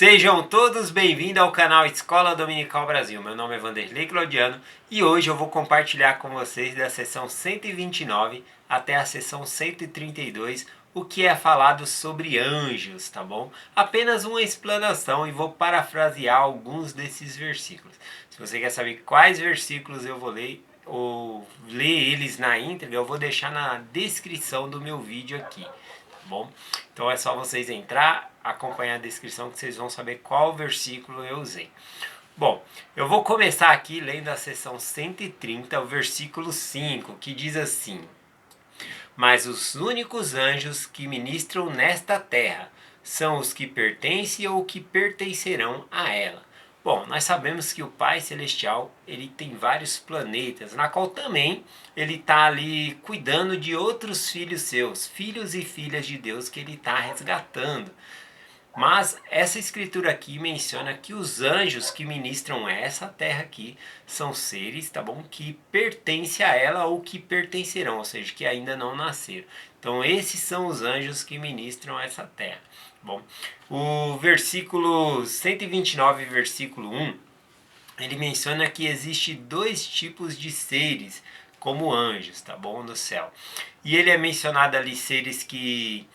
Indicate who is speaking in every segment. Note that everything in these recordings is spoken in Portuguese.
Speaker 1: Sejam todos bem-vindos ao canal Escola Dominical Brasil. Meu nome é Vanderlei Claudiano e hoje eu vou compartilhar com vocês da sessão 129 até a sessão 132 o que é falado sobre anjos, tá bom? Apenas uma explanação e vou parafrasear alguns desses versículos. Se você quer saber quais versículos eu vou ler ou ler eles na íntegra, eu vou deixar na descrição do meu vídeo aqui. Bom, então é só vocês entrar, acompanhar a descrição que vocês vão saber qual versículo eu usei. Bom, eu vou começar aqui lendo a seção 130, o versículo 5, que diz assim: Mas os únicos anjos que ministram nesta terra são os que pertencem ou que pertencerão a ela. Bom, nós sabemos que o Pai Celestial, ele tem vários planetas, na qual também ele está ali cuidando de outros filhos seus, filhos e filhas de Deus que ele está resgatando. Mas essa escritura aqui menciona que os anjos que ministram essa terra aqui são seres, tá bom? Que pertencem a ela ou que pertencerão, ou seja, que ainda não nasceram. Então esses são os anjos que ministram essa terra. Bom, o versículo 129, versículo 1, ele menciona que existe dois tipos de seres como anjos, tá bom? No céu. E ele é mencionado ali seres que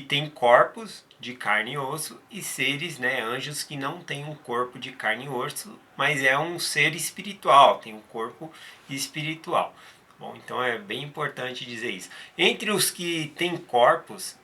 Speaker 1: têm corpos de carne e osso e seres, né, anjos que não têm um corpo de carne e osso, mas é um ser espiritual, tem um corpo espiritual. Bom, então é bem importante dizer isso. Entre os que têm corpos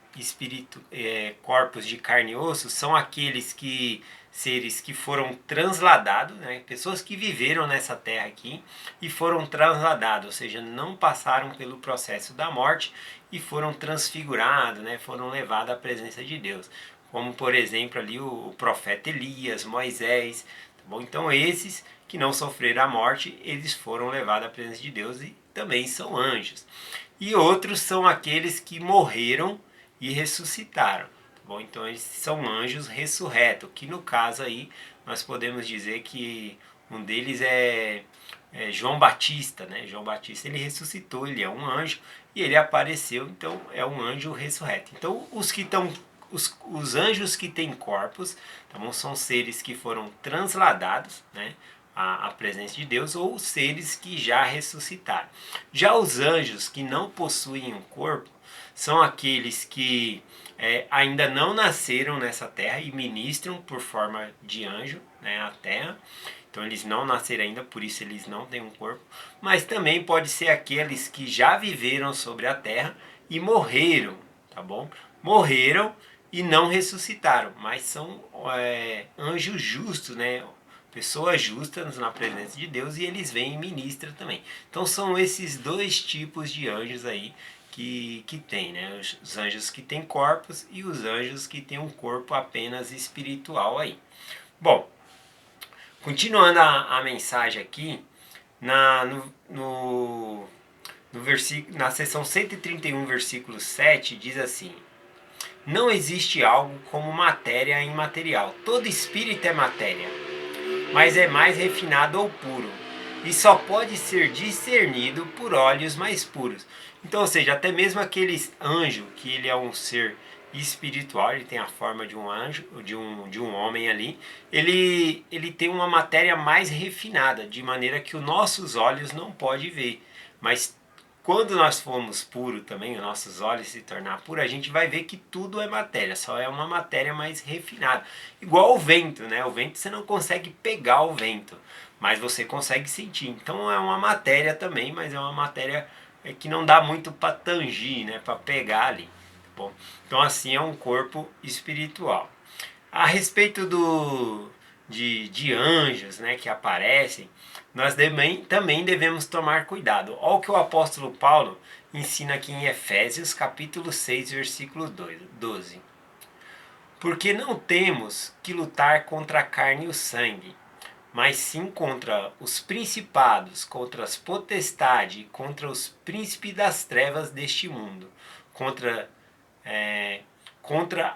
Speaker 1: corpos de carne e osso são aqueles que seres que foram transladados, né? Pessoas que viveram nessa terra aqui e foram transladados, ou seja, não passaram pelo processo da morte e foram transfigurados, né? Foram levados à presença de Deus, como por exemplo ali o profeta Elias, Moisés, tá bom? Então esses que não sofreram a morte, eles foram levados à presença de Deus e também são anjos. E outros são aqueles que morreram e ressuscitaram. Bom, então eles são anjos ressurretos, que no caso aí nós podemos dizer que um deles é João Batista, né? João Batista, ele ressuscitou, ele é um anjo e ele apareceu, então é um anjo ressurreto. Então os anjos que têm corpos, tá bom? São seres que foram transladados, né, à presença de Deus, ou seres que já ressuscitaram. Já os anjos que não possuem um corpo são aqueles que ainda não nasceram nessa terra e ministram por forma de anjo, né, a terra. Então eles não nasceram ainda, por isso eles não têm um corpo. Mas também pode ser aqueles que já viveram sobre a terra e morreram, tá bom? Morreram e não ressuscitaram, mas são anjos justos, né? Pessoas justas na presença de Deus e eles vêm e ministram também. Então são esses dois tipos de anjos aí que tem, né? Os anjos que têm corpos e os anjos que têm um corpo apenas espiritual aí. Bom, continuando a mensagem aqui, na seção 131, versículo 7, diz assim: Não existe algo como matéria imaterial. Todo espírito é matéria, mas é mais refinado ou puro, e só pode ser discernido por olhos mais puros. Então, ou seja, até mesmo aquele anjo, que ele é um ser espiritual, ele tem a forma de um anjo, de um homem ali, ele tem uma matéria mais refinada, de maneira que os nossos olhos não podem ver. Mas quando nós formos puros também, os nossos olhos se tornar puros, a gente vai ver que tudo é matéria, só é uma matéria mais refinada. Igual o vento, né? O vento você não consegue pegar o vento, mas você consegue sentir. Então é uma matéria também, mas é uma matéria que não dá muito para tangir, né? Para pegar ali. Bom, então assim é um corpo espiritual. A respeito de anjos, né, que aparecem, nós também devemos tomar cuidado. Olha o que o apóstolo Paulo ensina aqui em Efésios capítulo 6, versículo 12. Porque não temos que lutar contra a carne e o sangue, mas sim contra os principados, contra as potestades, contra os príncipes das trevas deste mundo, contra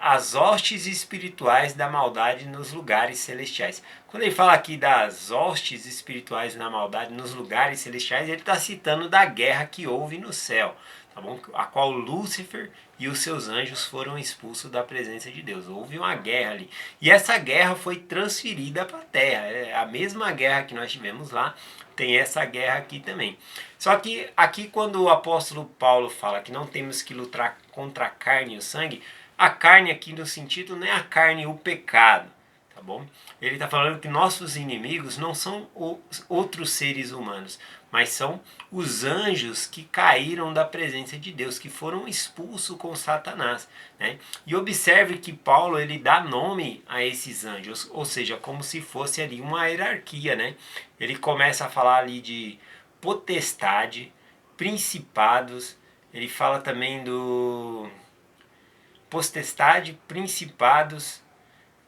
Speaker 1: as hostes espirituais da maldade nos lugares celestiais. Quando ele fala aqui das hostes espirituais na maldade nos lugares celestiais, ele está citando da guerra que houve no céu. tá bom? A qual Lúcifer e os seus anjos foram expulsos da presença de Deus. Houve uma guerra ali. E essa guerra foi transferida para a Terra. É a mesma guerra que nós tivemos lá, tem essa guerra aqui também. Só que aqui quando o apóstolo Paulo fala que não temos que lutar contra a carne e o sangue, a carne aqui no sentido não é a carne e o pecado, tá bom? Ele está falando que nossos inimigos não são os outros seres humanos, mas são os anjos que caíram da presença de Deus, que foram expulsos com Satanás, né? E observe que Paulo ele dá nome a esses anjos, ou seja, como se fosse ali uma hierarquia, né? Ele começa a falar ali de potestade, principados, ele fala também do potestade, principados,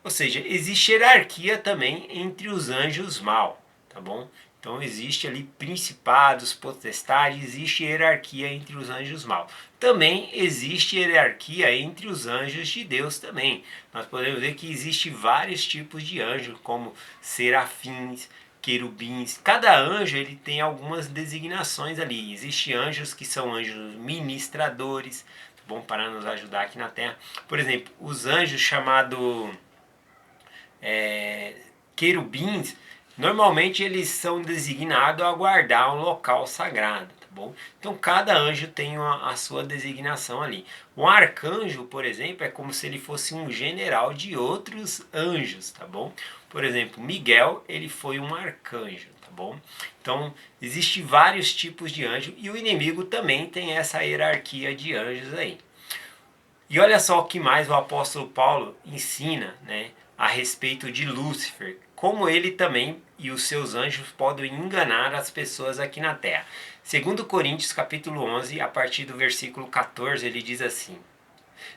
Speaker 1: ou seja, existe hierarquia também entre os anjos mal, tá bom? Então existe ali principados, potestades, existe hierarquia entre os anjos mal. Também existe hierarquia entre os anjos de Deus também. Nós podemos ver que existe vários tipos de anjos, como serafins, querubins. Cada anjo ele tem algumas designações ali. Existem anjos que são anjos ministradores, tá bom? Para nos ajudar aqui na Terra. Por exemplo, os anjos chamados querubins, normalmente eles são designados a guardar um local sagrado, tá bom? Então cada anjo tem a sua designação ali. Um arcanjo, por exemplo, é como se ele fosse um general de outros anjos, tá bom? Por exemplo, Miguel, ele foi um arcanjo, tá bom? Então, existem vários tipos de anjo e o inimigo também tem essa hierarquia de anjos aí. E olha só o que mais o apóstolo Paulo ensina, né, a respeito de Lúcifer, como ele também e os seus anjos podem enganar as pessoas aqui na terra. Segundo Coríntios capítulo 11, a partir do versículo 14, ele diz assim: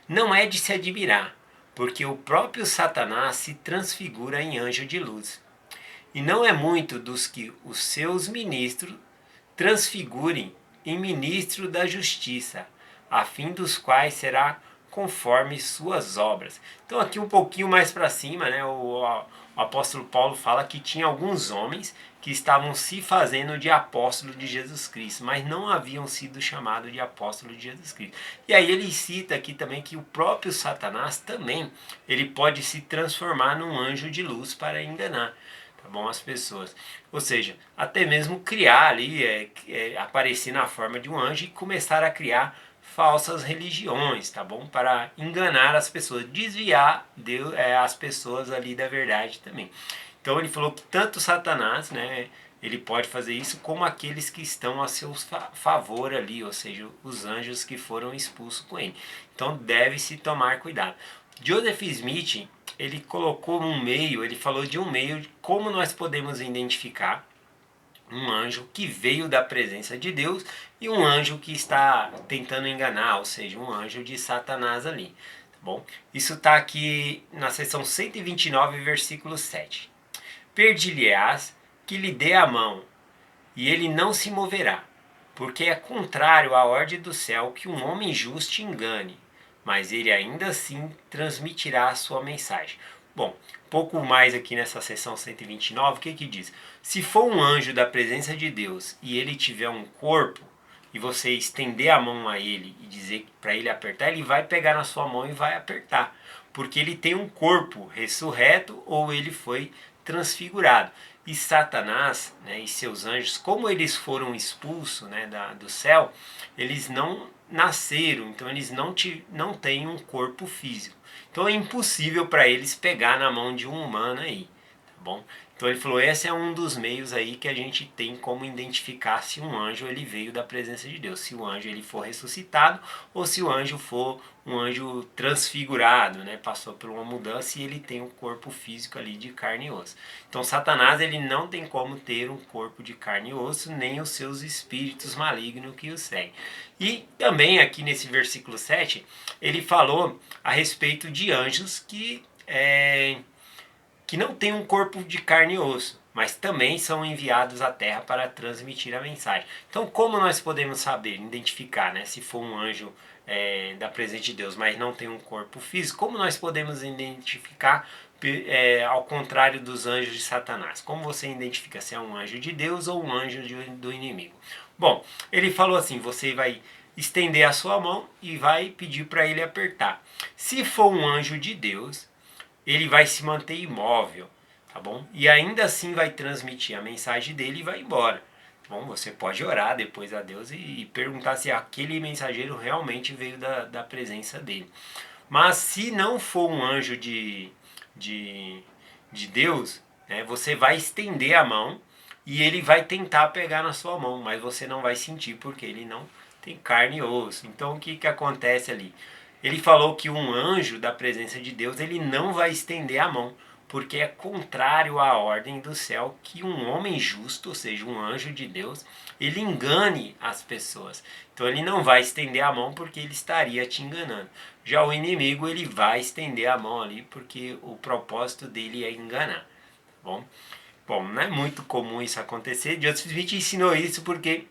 Speaker 1: Não é de se admirar, porque o próprio Satanás se transfigura em anjo de luz. E não é muito dos que os seus ministros transfigurem em ministro da justiça, a fim dos quais será conforme suas obras. Então aqui um pouquinho mais para cima, né, o apóstolo Paulo fala que tinha alguns homens que estavam se fazendo de apóstolo de Jesus Cristo, mas não haviam sido chamados de apóstolo de Jesus Cristo. E aí ele cita aqui também que o próprio Satanás também ele pode se transformar num anjo de luz para enganar, tá bom, as pessoas. Ou seja, até mesmo criar ali, aparecer na forma de um anjo e começar a criar falsas religiões, tá bom? Para enganar as pessoas, desviar as pessoas ali da verdade também. Então ele falou que tanto Satanás, né, ele pode fazer isso, como aqueles que estão a seu favor ali, ou seja, os anjos que foram expulsos com ele. Então deve-se tomar cuidado. Joseph Smith, ele colocou um meio, ele falou de um meio de como nós podemos identificar um anjo que veio da presença de Deus e um anjo que está tentando enganar, ou seja, um anjo de Satanás ali. Tá bom? Isso está aqui na seção 129, versículo 7. Perdi-lhe-ás que lhe dê a mão, e ele não se moverá, porque é contrário à ordem do céu que um homem justo engane, mas ele ainda assim transmitirá a sua mensagem. Bom, pouco mais aqui nessa seção 129, o que diz? Se for um anjo da presença de Deus e ele tiver um corpo, e você estender a mão a ele e dizer para ele apertar, ele vai pegar na sua mão e vai apertar, porque ele tem um corpo ressurreto ou ele foi transfigurado. E Satanás, né, e seus anjos, como eles foram expulsos, né, do céu, eles não nasceram, então eles não têm um corpo físico. Então é impossível para eles pegar na mão de um humano aí, tá bom? Então ele falou, esse é um dos meios aí que a gente tem como identificar se um anjo ele veio da presença de Deus, se o anjo ele for ressuscitado ou se o anjo for um anjo transfigurado, né? Passou por uma mudança e ele tem um corpo físico ali de carne e osso. Então Satanás ele não tem como ter um corpo de carne e osso, nem os seus espíritos malignos que o seguem. E também aqui nesse versículo 7, ele falou a respeito de anjos que não têm um corpo de carne e osso, mas também são enviados à Terra para transmitir a mensagem. Então, como nós podemos saber, identificar, né, se for um anjo da presença de Deus, mas não tem um corpo físico, como nós podemos identificar ao contrário dos anjos de Satanás? Como você identifica se é um anjo de Deus ou um anjo do inimigo? Bom, ele falou assim, você vai estender a sua mão e vai pedir para ele apertar. Se for um anjo de Deus, ele vai se manter imóvel, tá bom? E ainda assim vai transmitir a mensagem dele e vai embora. Bom, você pode orar depois a Deus e perguntar se aquele mensageiro realmente veio da presença dele. Mas se não for um anjo de, de Deus, né, você vai estender a mão e ele vai tentar pegar na sua mão, mas você não vai sentir porque ele não tem carne e osso. Então o que, que acontece ali? Ele falou que um anjo da presença de Deus ele não vai estender a mão, porque é contrário à ordem do céu que um homem justo, ou seja, um anjo de Deus, ele engane as pessoas. Então ele não vai estender a mão porque ele estaria te enganando. Já o inimigo ele vai estender a mão ali porque o propósito dele é enganar. Tá bom? Bom, não é muito comum isso acontecer. Joseph Smith ensinou isso porque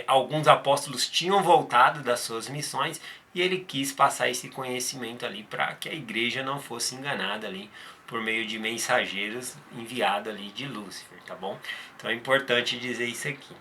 Speaker 1: alguns apóstolos tinham voltado das suas missões e ele quis passar esse conhecimento ali para que a igreja não fosse enganada ali por meio de mensageiros enviados ali de Lúcifer, tá bom? Então é importante dizer isso aqui.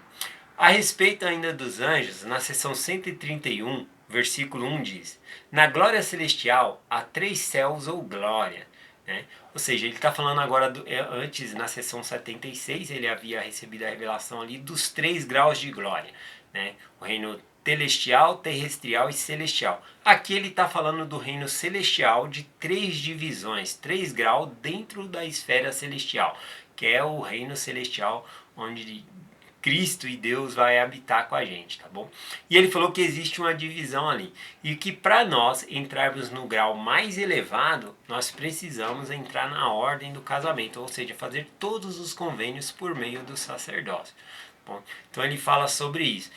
Speaker 1: A respeito ainda dos anjos, na seção 131, versículo 1 diz: na glória celestial há 3 céus ou glória. Né? Ou seja, ele está falando agora, antes na seção 76, ele havia recebido a revelação ali dos 3 graus de glória. Né? O reino telestial, terrestrial e celestial. Aqui ele está falando do reino celestial de 3 divisões, 3 graus dentro da esfera celestial, que é o reino celestial onde Cristo e Deus vai habitar com a gente, tá bom? E ele falou que existe uma divisão ali e que para nós entrarmos no grau mais elevado, nós precisamos entrar na ordem do casamento, ou seja, fazer todos os convênios por meio do sacerdócio. Bom, então ele fala sobre isso.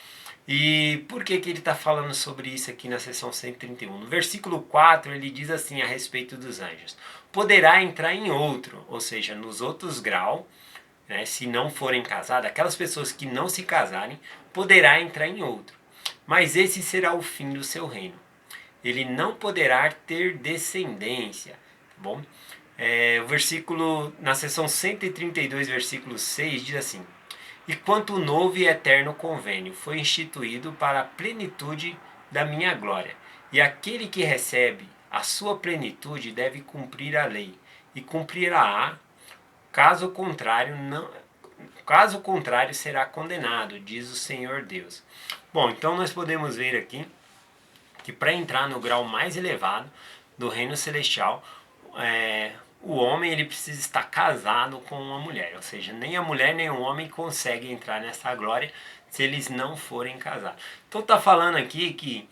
Speaker 1: E por que, que ele está falando sobre isso aqui na seção 131? No versículo 4 ele diz assim a respeito dos anjos: poderá entrar em outro, ou seja, nos outros graus, né, se não forem casadas, aquelas pessoas que não se casarem, poderá entrar em outro. Mas esse será o fim do seu reino. Ele não poderá ter descendência. Tá bom? O versículo, na seção 132, versículo 6, diz assim: e quanto o novo e eterno convênio foi instituído para a plenitude da minha glória. E aquele que recebe a sua plenitude deve cumprir a lei, e cumprirá. Caso contrário será condenado, diz o Senhor Deus. Bom, então nós podemos ver aqui que para entrar no grau mais elevado do reino celestial, o homem ele precisa estar casado com uma mulher, ou seja, nem a mulher nem o homem conseguem entrar nessa glória se eles não forem casados. Então está falando aqui que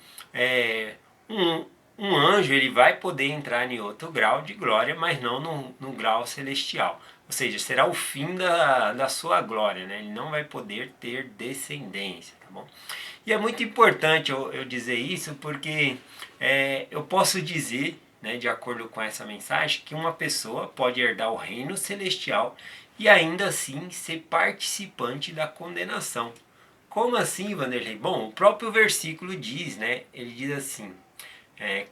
Speaker 1: um anjo ele vai poder entrar em outro grau de glória, mas não no grau celestial. Ou seja, será o fim da sua glória, né? Ele não vai poder ter descendência, tá bom? E é muito importante eu dizer isso porque eu posso dizer, né, de acordo com essa mensagem, que uma pessoa pode herdar o reino celestial e ainda assim ser participante da condenação. Como assim, Vanderlei? Bom, o próprio versículo diz, né? Ele diz assim: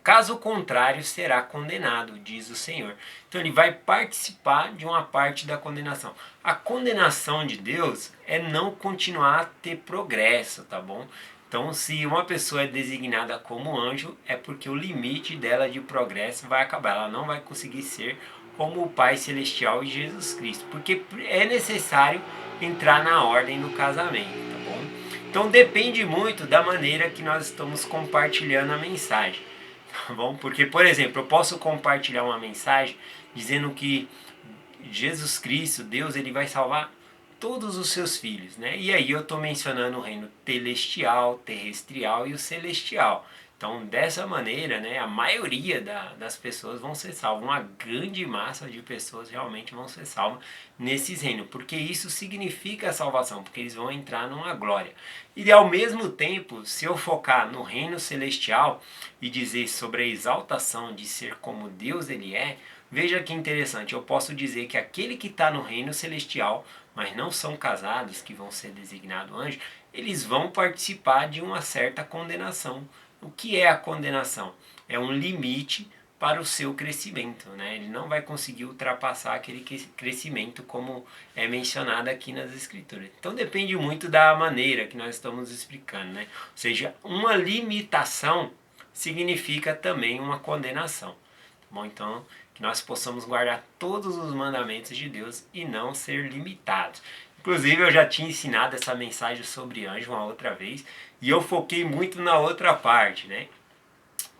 Speaker 1: caso contrário será condenado, diz o Senhor. Então ele vai participar de uma parte da condenação. A condenação de Deus é não continuar a ter progresso, tá bom? Então se uma pessoa é designada como anjo, é porque o limite dela de progresso vai acabar. Ela não vai conseguir ser como o Pai Celestial e Jesus Cristo, porque é necessário entrar na ordem do casamento, tá bom? Então depende muito da maneira que nós estamos compartilhando a mensagem. Tá bom? Porque, por exemplo, eu posso compartilhar uma mensagem dizendo que Jesus Cristo, Deus, ele vai salvar todos os seus filhos, né? E aí eu estou mencionando o reino celestial, terrestrial e o celestial. Então, dessa maneira, né, a maioria das pessoas vão ser salvas. Uma grande massa de pessoas realmente vão ser salvas nesses reinos. Porque isso significa a salvação, porque eles vão entrar numa glória. E ao mesmo tempo, se eu focar no reino celestial e dizer sobre a exaltação de ser como Deus ele é, veja que interessante, eu posso dizer que aquele que está no reino celestial, mas não são casados, que vão ser designados anjos, eles vão participar de uma certa condenação. O que é a condenação? É um limite para o seu crescimento, né? Ele não vai conseguir ultrapassar aquele crescimento como é mencionado aqui nas escrituras. Então depende muito da maneira que nós estamos explicando, né? Ou seja, uma limitação significa também uma condenação, tá bom? Então que nós possamos guardar todos os mandamentos de Deus e não ser limitados. Inclusive eu já tinha ensinado essa mensagem sobre anjo uma outra vez e eu foquei muito na outra parte, né?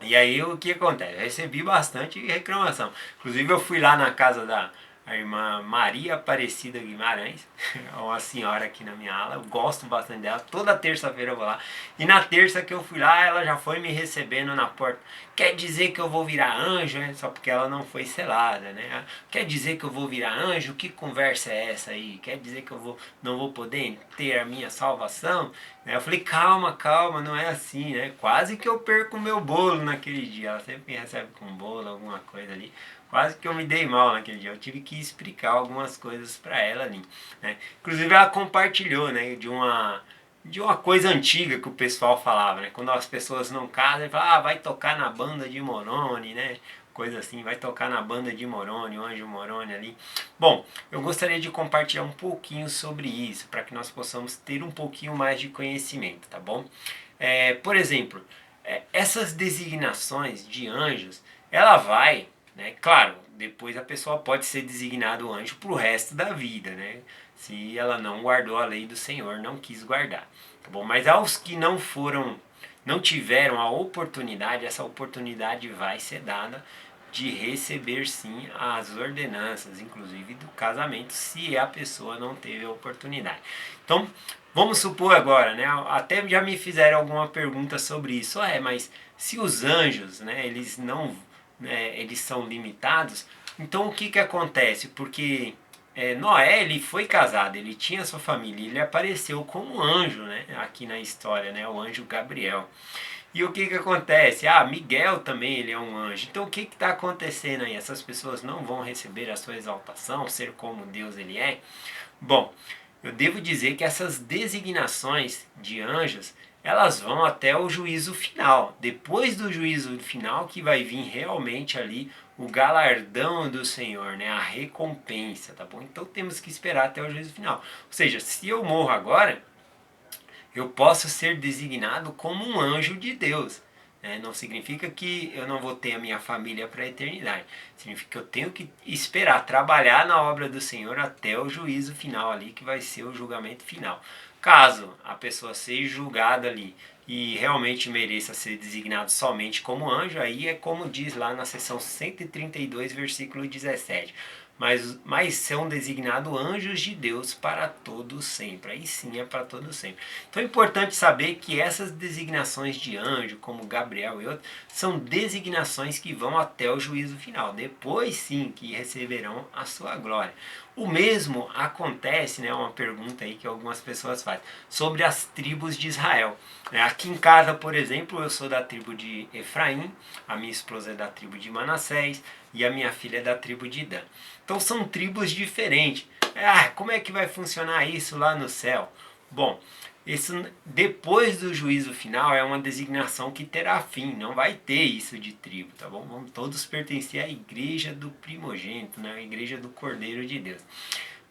Speaker 1: E aí o que acontece? Eu recebi bastante reclamação. Inclusive eu fui lá na casa da irmã Maria Aparecida Guimarães, uma senhora aqui na minha ala, eu gosto bastante dela, toda terça-feira eu vou lá. E na terça que eu fui lá, ela já foi me recebendo na porta. Quer dizer que eu vou virar anjo, né? Só porque ela não foi selada, né? Quer dizer que eu vou virar anjo? Que conversa é essa aí? Quer dizer que não vou poder ter a minha salvação? Eu falei, calma, calma, não é assim, né? Quase que eu perco o meu bolo naquele dia. Ela sempre me recebe com bolo, alguma coisa ali. Quase que eu me dei mal naquele dia. Eu tive que explicar algumas coisas para ela ali, né? Inclusive ela compartilhou, né, de uma coisa antiga que o pessoal falava, né? Quando as pessoas não casam, ele fala, vai tocar na banda de Moroni, né? Coisa assim, vai tocar na banda de Moroni, o anjo Moroni ali. Bom, eu gostaria de compartilhar um pouquinho sobre isso, para que nós possamos ter um pouquinho mais de conhecimento, tá bom? Por exemplo, essas designações de anjos, ela vai, né? Claro, depois a pessoa pode ser designado anjo para o resto da vida, né? Se ela não guardou a lei do Senhor, não quis guardar, tá bom? Mas aos que não tiveram a oportunidade, essa oportunidade vai ser dada de receber sim as ordenanças, inclusive do casamento, se a pessoa não teve a oportunidade. Então, vamos supor agora, né? Até já me fizeram alguma pergunta sobre isso. Mas se os anjos, né? Eles não, né, eles são limitados. Então, o que que acontece? Porque Noé, ele foi casado, ele tinha sua família, ele apareceu como anjo, né? Aqui na história, né? O anjo Gabriel. E o que que acontece? Miguel também ele é um anjo. Então o que está acontecendo aí? Essas pessoas não vão receber a sua exaltação, ser como Deus ele é? Bom, eu devo dizer que essas designações de anjos, elas vão até o juízo final. Depois do juízo final que vai vir realmente ali o galardão do Senhor, né? A recompensa, tá bom? Então temos que esperar até o juízo final. Ou seja, se eu morro agora, eu posso ser designado como um anjo de Deus. Não significa que eu não vou ter a minha família para a eternidade. Significa que eu tenho que esperar, trabalhar na obra do Senhor até o juízo final ali, que vai ser o julgamento final. Caso a pessoa seja julgada ali e realmente mereça ser designado somente como anjo, aí é como diz lá na seção 132, versículo 17. Mas são designados anjos de Deus para todo sempre. Aí sim é para todo sempre. Então é importante saber que essas designações de anjo, como Gabriel e outros, são designações que vão até o juízo final. Depois sim que receberão a sua glória. O mesmo acontece, né, uma pergunta aí que algumas pessoas fazem, sobre as tribos de Israel. Aqui em casa, por exemplo, eu sou da tribo de Efraim, a minha esposa é da tribo de Manassés e a minha filha é da tribo de Dan. Então são tribos diferentes. Como é que vai funcionar isso lá no céu? Bom, isso depois do juízo final é uma designação que terá fim, não vai ter isso de tribo, tá bom? Vamos todos pertencer à igreja do primogênito, né? A igreja do Cordeiro de Deus.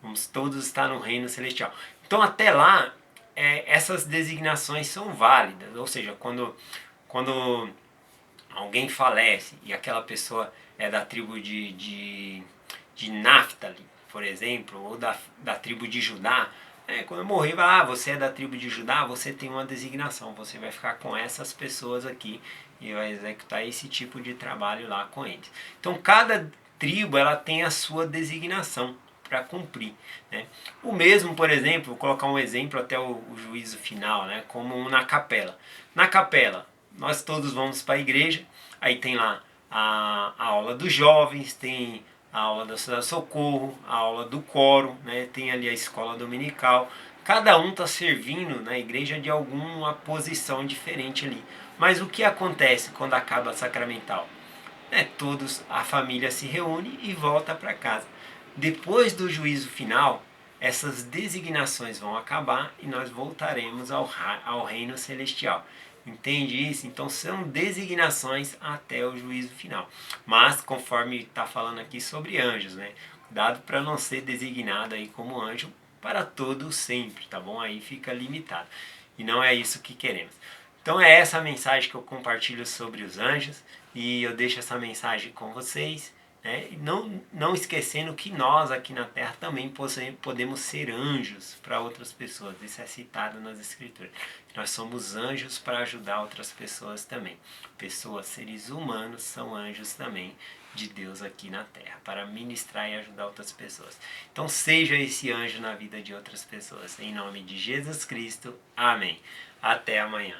Speaker 1: Vamos todos estar no reino celestial. Então até lá, essas designações são válidas, ou seja, quando alguém falece e aquela pessoa é da tribo de Naphtali, por exemplo, ou da tribo de Judá, quando eu morrer, você é da tribo de Judá, você tem uma designação, você vai ficar com essas pessoas aqui e vai executar esse tipo de trabalho lá com eles. Então cada tribo ela tem a sua designação para cumprir, né? O mesmo, por exemplo, vou colocar um exemplo até o juízo final, né? Como na capela. Na capela, nós todos vamos para a igreja, aí tem lá a aula dos jovens, tem a aula da Cidade Socorro, a aula do coro, né? Tem ali a escola dominical. Cada um está servindo na igreja de alguma posição diferente ali. Mas o que acontece quando acaba a sacramental? A família se reúne e volta para casa. Depois do juízo final, essas designações vão acabar e nós voltaremos ao reino celestial. Entende isso? Então são designações até o juízo final. Mas conforme está falando aqui sobre anjos, né? Cuidado para não ser designado aí como anjo para todo sempre, tá bom? Aí fica limitado. E não é isso que queremos. Então é essa a mensagem que eu compartilho sobre os anjos e eu deixo essa mensagem com vocês. Né? E não esquecendo que nós aqui na Terra também podemos ser anjos para outras pessoas. Isso é citado nas Escrituras. Nós somos anjos para ajudar outras pessoas também. Pessoas, seres humanos, são anjos também de Deus aqui na Terra, para ministrar e ajudar outras pessoas. Então seja esse anjo na vida de outras pessoas. Em nome de Jesus Cristo. Amém. Até amanhã.